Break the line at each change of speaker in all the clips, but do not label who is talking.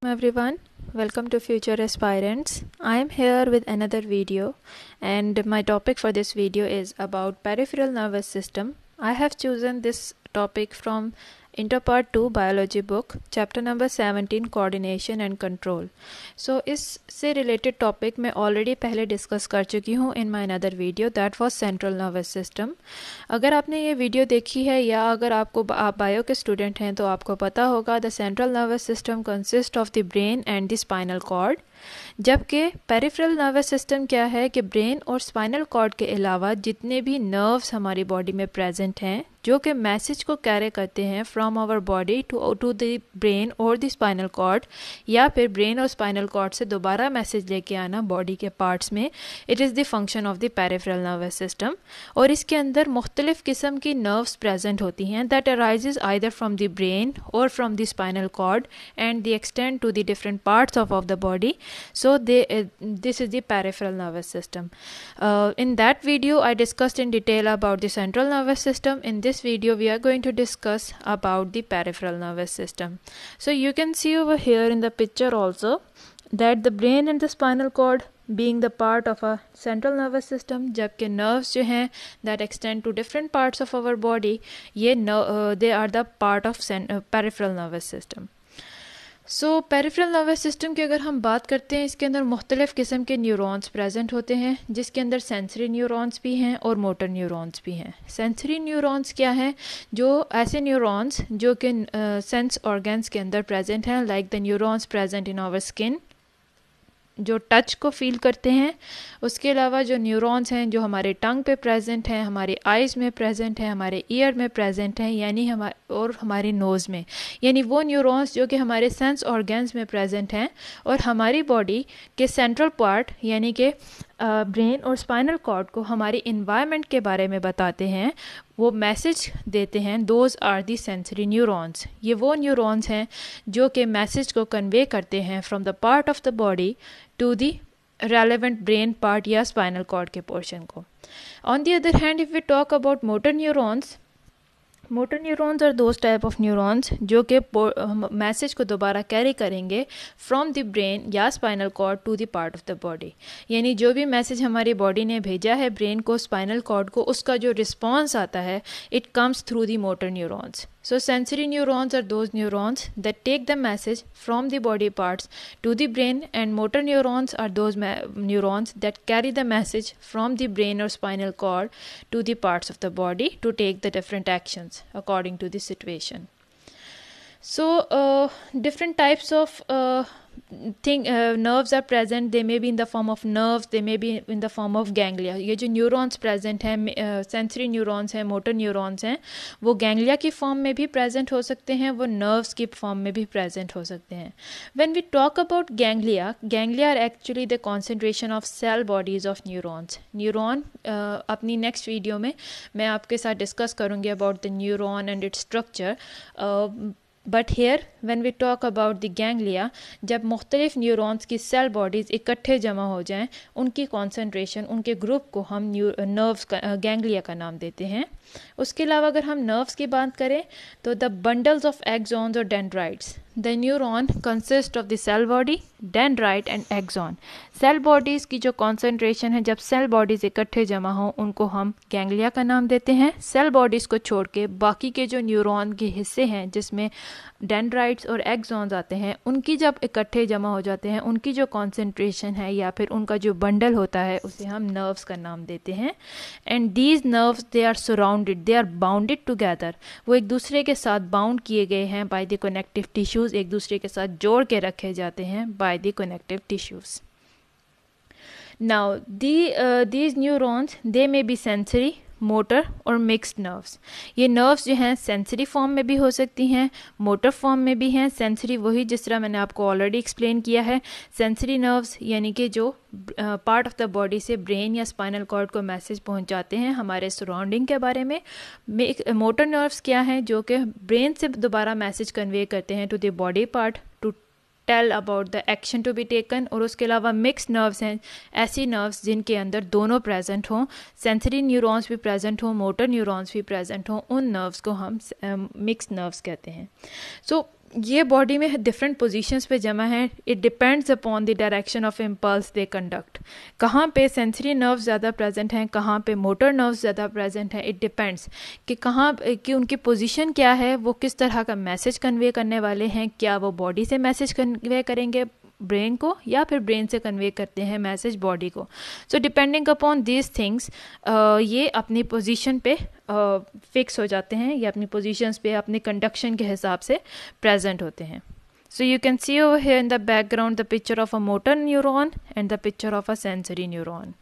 everyone, welcome to Future Aspirants. I am here with another video and my topic for this video is about peripheral nervous system. I have chosen this topic from Inter Part 2 Biology book, chapter number 17 Coordination and Control. So इससे related topic मैं already पहले discuss कर चुकी हूँ in my another video that was central nervous system. अगर आपने ये video देखी है या अगर आप बायो के स्टूडेंट हैं तो आपको पता होगा the central nervous system consist of the brain and the spinal cord, जबकि पेरिफेरल नर्वस सिस्टम क्या है कि ब्रेन और स्पाइनल कॉर्ड के अलावा जितने भी नर्व्स हमारी बॉडी में प्रेजेंट हैं जो कि मैसेज को कैरी करते हैं from our body to the brain और द स्पाइनल कॉर्ड या फिर ब्रेन और स्पाइनल कॉर्ड से दोबारा मैसेज लेके आना बॉडी के पार्ट्स में, it is the function of the peripheral nervous system. और इसके अंदर मुख्तलिफ किस्म की नर्व्स प्रेजेंट होती हैं that arises either from the brain और from the spinal cord and the extend to the different parts of the body. So this is the peripheral nervous system. In that video I discussed in detail about the central nervous system. In this video we are going to discuss about the peripheral nervous system. So you can see over here in the picture also that the brain and the spinal cord being the part of a central nervous system, जबकि nerves जो हैं that extend to different parts of our body, ये they are the part of peripheral nervous system. So peripheral nervous system की अगर हम बात करते हैं, इसके अंदर मुख्तलिफ़ किस्म के न्यूरॉन्स प्रेजेंट होते हैं जिसके अंदर सेंसरी न्यूरॉन्स भी हैं और मोटर न्यूरॉन्स भी हैं. सेंसरी न्यूरॉन्स क्या हैं? जो ऐसे न्यूरॉन्स जो कि सेंस ऑर्गन्स के अंदर प्रेजेंट हैं, like the neurons present in our skin जो टच को फील करते हैं. उसके अलावा जो न्यूरॉन्स हैं जो हमारे टंग पे प्रेजेंट हैं, हमारे आइज़ में प्रेजेंट हैं, हमारे ईयर में प्रेजेंट हैं, यानी हमारे नोज़ में, यानी वो न्यूरॉन्स जो कि हमारे सेंस ऑर्गन्स में प्रेजेंट हैं और हमारी बॉडी के सेंट्रल पार्ट यानी कि ब्रेन और स्पाइनल कॉर्ड को हमारी इन्वायरमेंट के बारे में बताते हैं, वो मैसेज देते हैं. Those are the sensory neurons. ये वो न्यूरॉन्स हैं जो कि मैसेज को कन्वे करते हैं from the part of the body to the relevant brain part या स्पाइनल कॉर्ड के पोर्शन को. On the other hand if we talk about motor neurons, motor neurons और दोज टाइप ऑफ न्यूरॉन्स जो कि message को दोबारा carry करेंगे from the brain या spinal cord to the part of the body, यानी जो भी मैसेज हमारी बॉडी ने भेजा है ब्रेन को, स्पाइनल कॉर्ड को, उसका जो रिस्पॉन्स आता है it comes through the motor neurons. So sensory neurons are those neurons that take the message from the body parts to the brain, and motor neurons are those neurons that carry the message from the brain or spinal cord to the parts of the body to take the different actions according to the situation. So different types of nerves are present. They may be in the form of nerves, they may be in the form of ganglia. ये जो neurons present हैं, sensory neurons हैं, motor neurons हैं, वो ganglia की form में भी present हो सकते हैं, वो nerves की form में भी present हो सकते हैं. When we talk about ganglia are actually the concentration of cell bodies of neurons. Neuron अपनी next video में मैं आपके साथ discuss करूँगी about the neuron and its structure. But here when we talk about the ganglia, जब मुख्तलिफ neurons की cell bodies इकट्ठे जमा हो जाएं, उनकी कॉन्सेंट्रेशन, उनके ग्रुप को हम नर्व्स का गैंग्लिया का नाम देते हैं. उसके अलावा अगर हम नर्व्स की बात करें तो द बंडल्स ऑफ एक्सॉन्स और dendrites. The neuron consist of the cell body, dendrite and axon. Cell bodies की जो कॉन्सेंट्रेशन है जब सेल बॉडीज़ इकट्ठे जमा हों उनको हम गैंग्लिया का नाम देते हैं. सेल बॉडीज़ को छोड़ के बाकी के जो न्यूरॉन के हिस्से हैं जिसमें डेंड्राइट्स और एक्सॉन्स आते हैं, उनकी जब इकट्ठे जमा हो जाते हैं, उनकी जो कॉन्सेंट्रेशन है या फिर उनका जो बंडल होता है उसे हम नर्व्स का नाम देते हैं. And these nerves they are surrounded, they are bounded together. वो एक दूसरे के साथ बाउंड किए गए हैं बाय द कनेक्टिव टिश्यूज़, एक दूसरे के साथ जोड़ के रखे जाते हैं by the connective tissues. Now these neurons they may be sensory, motor और मिक्स्ड नर्व्स. ये नर्व्स जो हैं सेंसरी फॉर्म में भी हो सकती हैं, मोटर फॉर्म में भी हैं. सेंसरी वही जिस तरह मैंने आपको ऑलरेडी एक्सप्लेन किया है. सेंसरी नर्व्स यानी कि जो पार्ट ऑफ द बॉडी से ब्रेन या स्पाइनल कॉर्ड को मैसेज पहुंचाते हैं हमारे सराउंडिंग के बारे में. मोटर नर्व्स क्या हैं? जो कि ब्रेन से दोबारा मैसेज कन्वे करते हैं to the body part to tell about the action to be taken. और उसके अलावा मिक्स नर्व्स हैं, ऐसी नर्व्स जिनके अंदर दोनों प्रेजेंट हों, सेंसरी न्यूरॉन्स भी प्रेजेंट हों, मोटर न्यूरॉन्स भी प्रेजेंट हों, उन नर्व्स को हम मिक्स नर्व्स कहते हैं. सो ये बॉडी में डिफरेंट पोजीशंस पे जमा है. It depends upon the direction of impulse they conduct. कहाँ पे सेंसरी नर्व्स ज़्यादा प्रेजेंट हैं, कहाँ पे मोटर नर्व्स ज़्यादा प्रेजेंट हैं. इट डिपेंड्स कि कहाँ कि उनकी पोजीशन क्या है, वो किस तरह का मैसेज कन्वे करने वाले हैं. क्या वो बॉडी से मैसेज कन्वे करेंगे ब्रेन को, या फिर ब्रेन से कन्वे करते हैं मैसेज बॉडी को. So depending upon these things ये अपनी पोजीशन पे फिक्स हो जाते हैं, या अपनी पोजीशंस पे अपने कंडक्शन के हिसाब से प्रेजेंट होते हैं. So you can see over here in the background the picture of a motor neuron and the picture of a sensory neuron.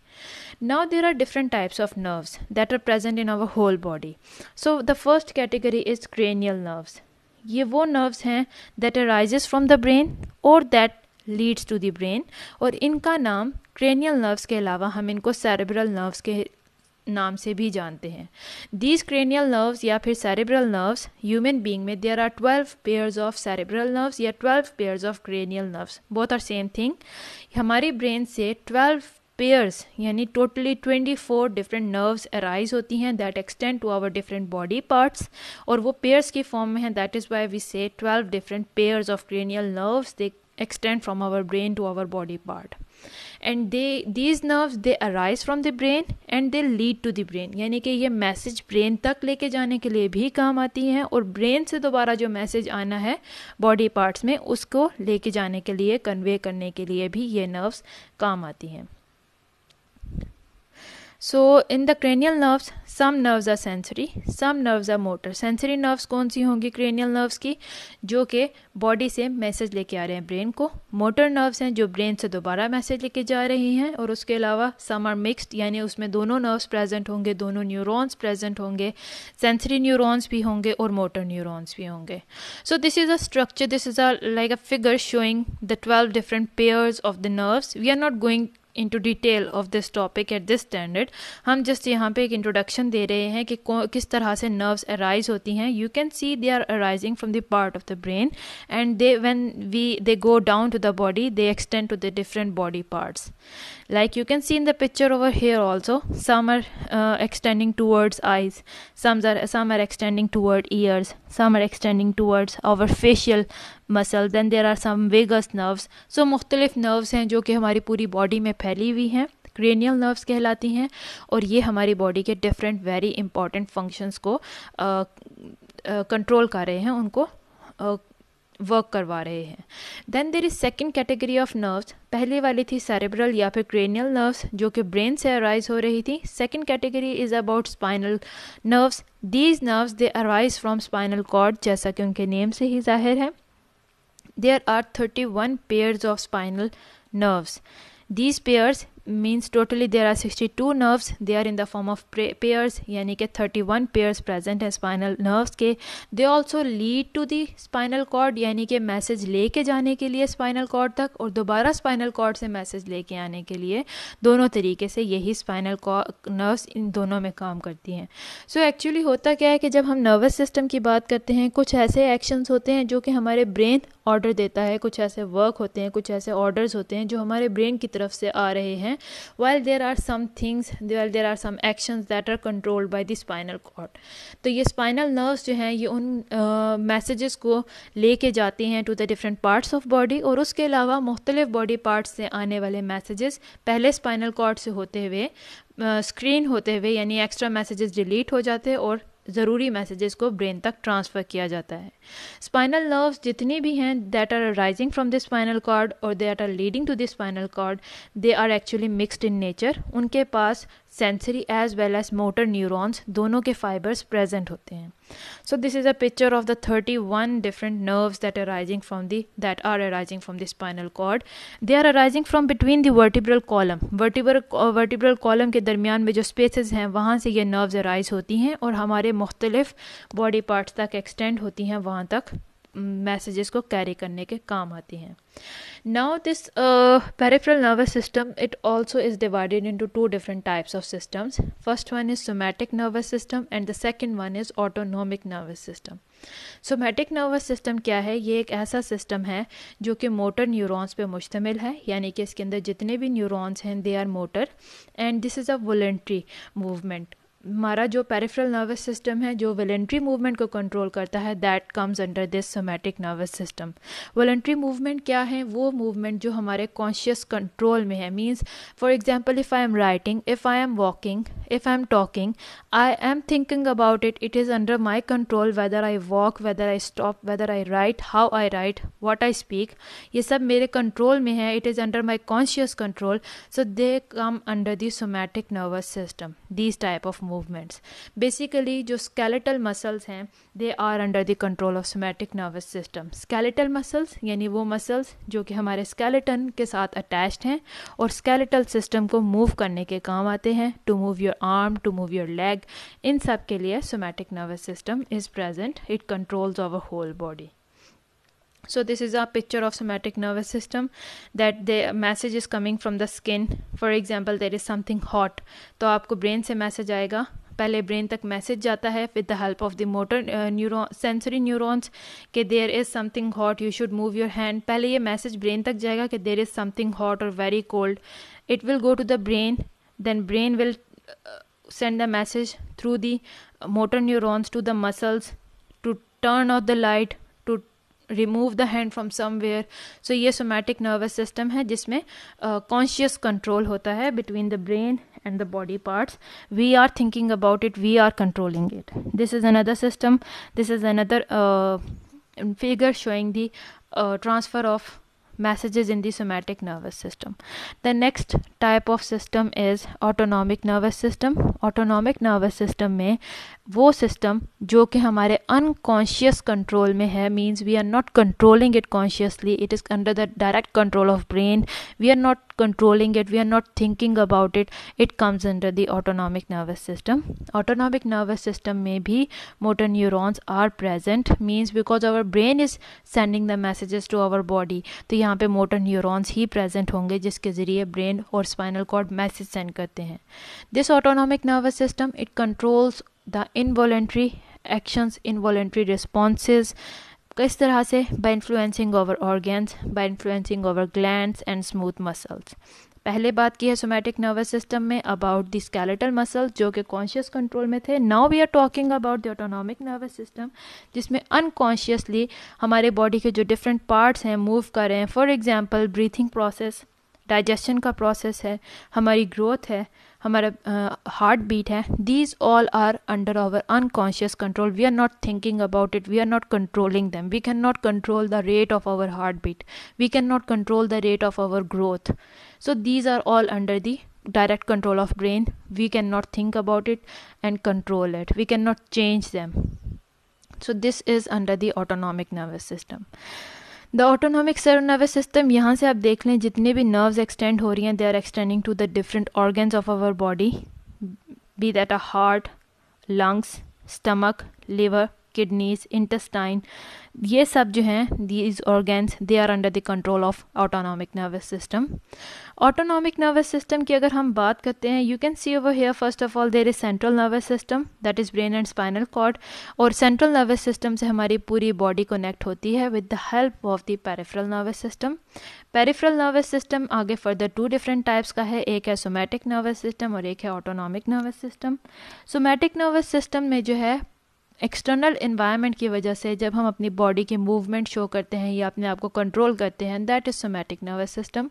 Now there are different types of nerves that are present in our whole body. So the first category is cranial nerves. ये वो nerves हैं that arises from the brain or that leads to the brain, और इनका नाम cranial nerves के अलावा हम इनको cerebral nerves के नाम से भी जानते हैं. These cranial nerves या फिर cerebral nerves, human being में there are 12 pairs of cerebral nerves या 12 pairs of cranial nerves. Both are same thing. हमारी brain से 12 pairs यानी totally 24 different nerves arise होती हैं that extend to our different body parts, और वो pairs की form में हैं. That is why we say 12 different pairs of cranial nerves. They extend from our brain to our body part. And these nerves they arise from the brain and they lead to the brain. यानी कि ये message brain तक लेके जाने के लिए भी काम आती हैं, और ब्रेन से दोबारा जो मैसेज आना है बॉडी पार्ट्स में उसको लेके जाने के लिए, कन्वे करने के लिए भी ये नर्व्स काम आती हैं. So in the cranial nerves, some nerves are sensory, some nerves are motor. Sensory nerves कौन सी होंगी cranial nerves की, जो कि बॉडी से मैसेज लेके आ रहे हैं ब्रेन को. मोटर नर्व्स हैं जो ब्रेन से दोबारा मैसेज लेके जा रही हैं, और उसके अलावा some are mixed यानी उसमें दोनों नर्व्स प्रेजेंट होंगे, दोनों न्यूरॉन्स प्रेजेंट होंगे, सेंसरी न्यूरॉन्स भी होंगे और मोटर न्यूरॉन्स भी होंगे. So this is a structure, this is a like a figure showing the 12 different pairs of the nerves. We are not going into detail of this topic at this standard. हम just यहाँ पे एक introduction दे रहे हैं कि किस तरह से nerves arise होती हैं. You can see they are arising from the part of the brain, and they go down to the body, they extend to the different body parts. Like you can see in the picture over here also, some are extending towards eyes, some are extending toward ears, some are extending towards our facial muscle. Then there are some vagus nerves. So मुख्तलिफ nerves हैं जो कि हमारी पूरी body में फैली हुई हैं, cranial nerves कहलाती हैं, और ये हमारी बॉडी के डिफरेंट वेरी इंपॉर्टेंट फंक्शंस को कंट्रोल कर रहे हैं, उनको वर्क करवा रहे हैं. Then there is second category of nerves. पहले वाली थी सेरेब्रल या फिर क्रेनियल नर्व्स जो कि ब्रेन से अराइज हो रही थी. Second category is about spinal nerves. These nerves they arise from spinal cord, जैसा कि उनके नेम से ही जाहिर है. There are 31 pairs of spinal nerves. These pairs means totally there are 62 nerves. They are in the form of pairs, यानी कि 31 pairs present है spinal nerves के. They also lead to the spinal cord, यानी कि message लेके जाने के लिए spinal cord तक और दोबारा spinal cord से मैसेज लेके आने के लिए. दोनों तरीके से यही spinal nerves इन दोनों में काम करती हैं. So actually होता क्या है कि जब हम nervous system की बात करते हैं, कुछ ऐसे actions होते हैं जो कि हमारे brain ऑर्डर देता है, कुछ ऐसे वर्क होते हैं, कुछ ऐसे ऑर्डर्स होते हैं जो हमारे ब्रेन की तरफ से आ रहे हैं. while there are some things, while there are some actions that are controlled by the spinal cord. तो ये spinal nerves जो हैं ये उन मैसेजेस को लेके जाती हैं to the different parts of body, और उसके अलावा मुख्तलिफ बॉडी पार्ट्स से आने वाले मैसेजेस पहले स्पाइनल कॉर्ड से होते हुए स्क्रीन होते हुए यानी एक्स्ट्रा मैसेजेस डिलीट हो जाते हैं और ज़रूरी मैसेजेस को ब्रेन तक ट्रांसफ़र किया जाता है. स्पाइनल नर्व्स जितनी भी हैं that are rising from the spinal cord और that are leading to the spinal cord, they are actually mixed in nature. उनके पास sensory as well as motor neurons दोनों के फाइबर्स प्रेजेंट होते हैं. So this is a picture of the 31 different nerves that are arising from the spinal cord. They are arising from between the vertebral column. Vertebral column के दरमियान में जो spaces हैं वहाँ से ये nerves arise होती हैं और हमारे मुख्तलिफ body parts तक extend होती हैं, वहाँ तक मैसेजेस को कैरी करने के काम आती हैं. Now this peripheral nervous system, it also is divided into two different types of systems. First one is somatic nervous system and the second one is autonomic nervous system. Somatic nervous system क्या है? ये एक ऐसा system है जो कि motor neurons पे मुश्तमिल है, यानी कि इसके अंदर जितने भी न्यूरॉन्स हैं they are motor, and this is a voluntary movement. हमारा जो पेरिफेरल नर्वस सिस्टम है जो वॉलंटरी मूवमेंट को कंट्रोल करता है, that comes under this somatic nervous system. Voluntary movement क्या है? वो मूवमेंट जो हमारे कॉन्शियस कंट्रोल में है। Means for example, if I am writing, if I am walking, if I am talking, I am thinking about it, it is under my control whether I walk, whether I stop, whether I right, how I right, what I speak. ये सब मेरे control में है, it is under my conscious control, so they come under the somatic nervous system, these type of movements. Basically जो skeletal muscles हैं, they are under the control of somatic nervous system. Skeletal muscles यानी वो muscles जो कि हमारे skeleton के साथ attached हैं और skeletal system को move करने के काम आते हैं, to move your arm, to move your leg, इन सब के लिए somatic nervous system is present. It controls our whole body. So this is a picture of somatic nervous system, that the message is coming from the skin. For example, there is something hot, तो आपको brain से message आएगा, पहले brain तक message जाता है with the help of the motor neuron, sensory neurons, कि there is something hot, you should move your hand. पहले ये मैसेज ब्रेन तक जाएगा कि देयर इज़ समथिंग हॉट और very cold. It will go to the brain, then brain will send the message through the motor neurons to the muscles to turn off the light, to remove the hand from somewhere. So ये somatic nervous system है जिसमें conscious control होता है between the brain and the body parts. We are thinking about it, we are controlling it. This is another system. This is another figure showing the transfer of messages in the somatic nervous system. The next type of system is autonomic nervous system. Autonomic nervous system में वो system जो कि हमारे unconscious control में है, means we are not controlling it consciously, it is under the direct control of brain, we are not controlling it, we are not thinking about it, it comes under the autonomic nervous system. Autonomic nervous system में भी motor neurons are present, means because our brain is sending the messages to our body, तो यहाँ पे motor neurons ही present होंगे जिसके ज़रिए brain और spinal cord message send करते हैं. This autonomic nervous system, it controls the involuntary actions, involuntary responses. किस तरह से? by influencing our organs, by influencing our glands and smooth muscles. पहले बात की है सोमैटिक नर्वस सिस्टम में अबाउट द स्केलेटल मसल्स जो कि कॉन्शियस कंट्रोल में थे. Now we are talking about the autonomic nervous system जिसमें अनकॉन्शियसली हमारे बॉडी के जो डिफरेंट पार्ट्स हैं मूव कर रहे हैं. For example breathing process, digestion का प्रोसेस है, हमारी ग्रोथ है, हमारा हार्ट बीट है. These all are under our unconscious control. We are not thinking about it, we are not controlling them. We can not control the rate of our heart beat, we can not control the rate of our growth. So these are all under the direct control of brain. We cannot think about it and control it. We cannot change them. So this is under the autonomic nervous system. The autonomic nervous system, यहाँ से आप देख लें जितने भी nerves extend हो रही हैं, they are extending to the different organs of our body, be that a heart, lungs, stomach, liver, kidneys, intestine. ये सब जो हैं these organs, they are under the control of autonomic nervous system. Autonomic nervous system की अगर हम बात करते हैं, you can see over here first of all there is central nervous system, that is brain and spinal cord. और central nervous system से हमारी पूरी body connect होती है with the help of the peripheral nervous system. Peripheral nervous system आगे further two different types का है, एक है somatic nervous system और एक है autonomic nervous system. Somatic nervous system में जो है एक्सटर्नल इन्वायरमेंट की वजह से जब हम अपनी बॉडी की मूवमेंट शो करते हैं या अपने आप को कंट्रोल करते हैं, that is somatic nervous system.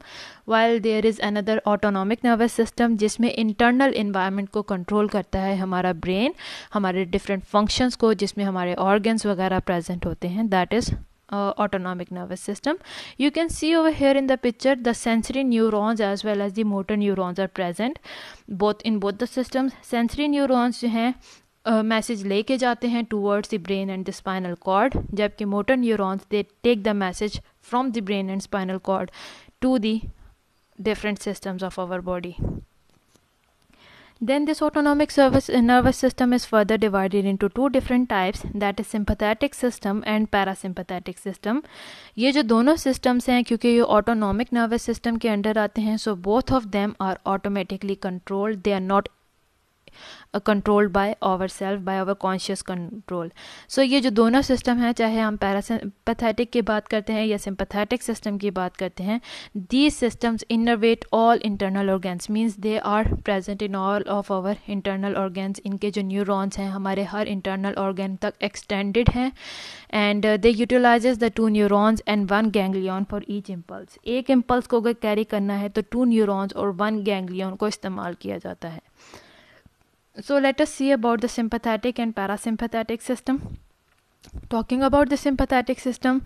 While there is another autonomic nervous system जिसमें इंटरनल इन्वायरमेंट को कंट्रोल करता है हमारा ब्रेन, हमारे डिफरेंट फंक्शंस को, जिसमें हमारे ऑर्गन्स वगैरह प्रेजेंट होते हैं, that is autonomic nervous system. You can see over here in the picture the sensory neurons as well as the motor neurons are present both in both the systems. Sensory neurons जो हैं message लेके जाते हैं towards the brain and the spinal cord, जबकि motor neurons they take the message from the brain and spinal cord to the different systems of our body. Then this autonomic nervous system is further divided into two different types, that is sympathetic system and parasympathetic system. ये जो दोनों systems हैं क्योंकि ये autonomic nervous system के under आते हैं, so both of them are automatically controlled. They are not controlled by ourselves, by our conscious control. So ये जो दोनों सिस्टम हैं, चाहे हम पैरासिम्पैथेटिक की बात करते हैं या सिंपैथेटिक सिस्टम की बात करते हैं, these systems innervate all internal organs, means they are present in all of our internal organs. इनके जो न्यूरॉन्स हैं हमारे हर इंटरनल ऑर्गन तक एक्सटेंडेड हैं, and they utilises the 2 neurons and 1 ganglion for each impulse. एक इम्पल्स को अगर carry करना है तो 2 न्यूरॉन्स और 1 गैंग्लियन को इस्तेमाल किया जाता है. So let us see about the sympathetic and parasympathetic system. Talking about the sympathetic system,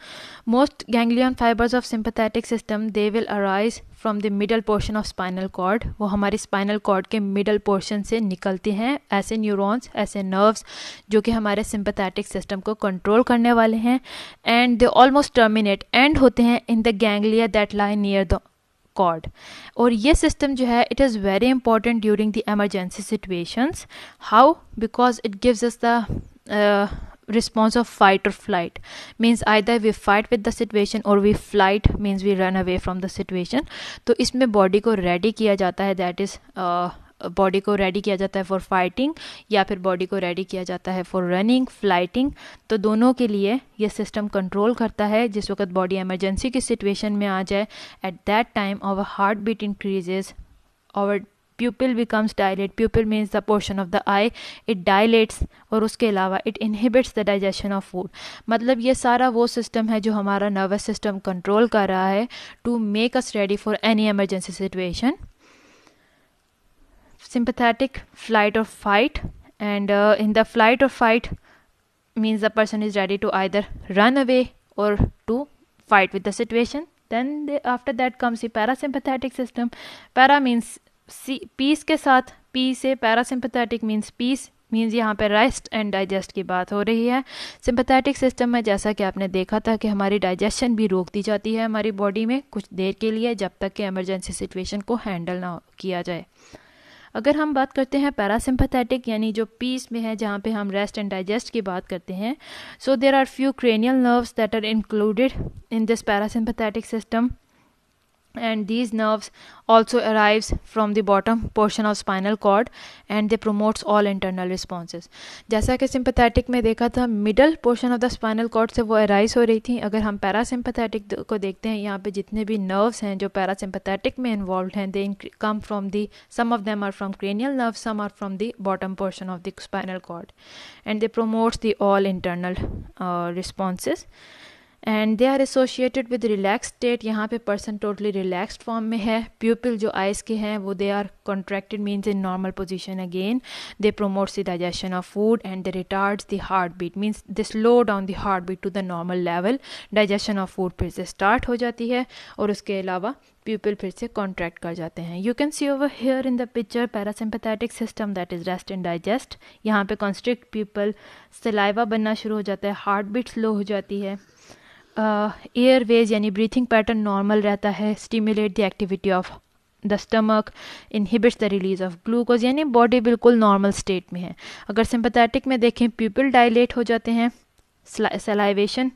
most ganglion fibers of sympathetic system, they will arise from the middle portion of spinal cord. वो हमारी spinal cord के middle portion से निकलते हैं ऐसे neurons, ऐसे nerves जो कि हमारे sympathetic system को कंट्रोल करने वाले हैं, and they almost terminate, end होते हैं in the ganglia that lie near the cord. और ये सिस्टम जो है it is very important during the emergency situations. How? Because it gives us the response of fight or flight, means either we fight with the situation or we flight, means we run away from the situation. तो इसमें body को ready किया जाता है, that is body को ready किया जाता है फॉर फाइटिंग, या फिर बॉडी को रेडी किया जाता है फॉर रनिंग, फ्लाइटिंग. तो दोनों के लिए ये सिस्टम कंट्रोल करता है. जिस वक्त बॉडी इमरजेंसी की सिचुएशन में आ जाए, at that time our heart beat increases, our pupil becomes dilate. Pupil means the portion of the eye, it dilates, और उसके अलावा it inhibits the digestion of food. मतलब ये सारा वो सिस्टम है जो हमारा नर्वस सिस्टम कंट्रोल कर रहा है to make us ready for any emergency situation. Sympathetic, flight or fight, and in the flight or fight means the person is ready to either run away or to fight with the situation. Then after that comes the parasympathetic system. Para means peace के साथ, P से parasympathetic means piece, means यहाँ पे rest and digest की बात हो रही है. सिंपैथेटिक सिस्टम में जैसा कि आपने देखा था कि हमारी डाइजेशन भी रोक दी जाती है हमारी बॉडी में कुछ देर के लिए, जब तक कि इमरजेंसी सिचुएशन को हैंडल ना किया जाए. अगर हम बात करते हैं पैरासिम्पैथेटिक यानी जो पीस में है, जहाँ पे हम रेस्ट एंड डाइजेस्ट की बात करते हैं, so there are few cranial nerves that are included in this parasympathetic system, and these nerves also arrives from the bottom portion of spinal cord and they promotes all internal responses. जैसा कि sympathetic में देखा था middle portion of the spinal cord से वो arise हो रही थी. अगर हम parasympathetic को देखते हैं, यहाँ पे जितने भी nerves हैं जो parasympathetic में involved हैं, they come from the, some of them are from cranial nerves, some are from the bottom portion of the spinal cord, and they promotes the all internal responses. And they are associated with relaxed state. यहाँ पे person totally relaxed form में है. Pupil जो eyes के हैं वो they are contracted, means in normal position again. They promote the digestion of food and they retards the heartbeat, means they slow down the heartbeat to the normal level. Digestion of food फिर से start हो जाती है और उसके अलावा pupil फिर से contract कर जाते हैं. You can see over here in the picture parasympathetic system, that is rest and digest. यहाँ पे constrict pupil, saliva बनना शुरू हो जाता है, heartbeat slow हो जाती है, एयरवेज यानी ब्रीथिंग पैटर्न नॉर्मल रहता है, stimulate the activity of the stomach, inhibits the release of glucose, यानी बॉडी बिल्कुल नॉर्मल स्टेट में है. अगर सिंपैथेटिक में देखें, प्यूपिल डायलेट हो जाते हैं, सलाइवेशन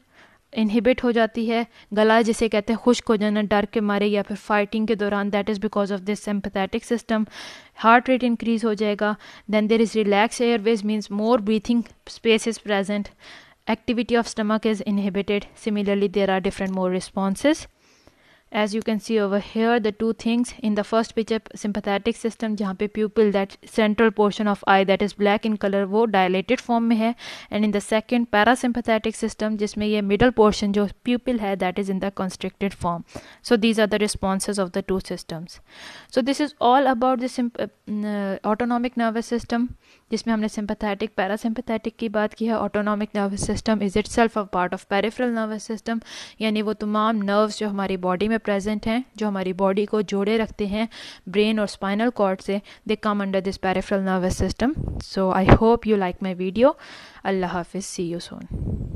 इनहिबिट हो जाती है, गला जिसे कहते हैं खुश्क हो जाना डर के मारे या फिर फाइटिंग के दौरान, that is because of this sympathetic system. Heart rate increase हो जाएगा. Then there is relax airways, means more breathing space is present. Activity of stomach is inhibited. Similarly, there are different more responses. As you can see over here, the two things in the first picture, sympathetic system जहाँ पे pupil, that central portion of eye that is black in color, वो dilated form में है, and in the second parasympathetic system जिसमें ये middle portion जो pupil है, that is in the constricted form. So these are the responses of the two systems. So this is all about the autonomic nervous system, जिसमें हमने sympathetic, parasympathetic की बात की है. Autonomic nervous system is itself a part of peripheral nervous system, यानी वो तमाम nerves जो हमारी body में प्रेजेंट हैं, जो हमारी बॉडी को जोड़े रखते हैं ब्रेन और स्पाइनल कॉर्ड से, they come under this peripheral nervous system. So I hope you like my video. अल्लाह हाफिज़. See you soon.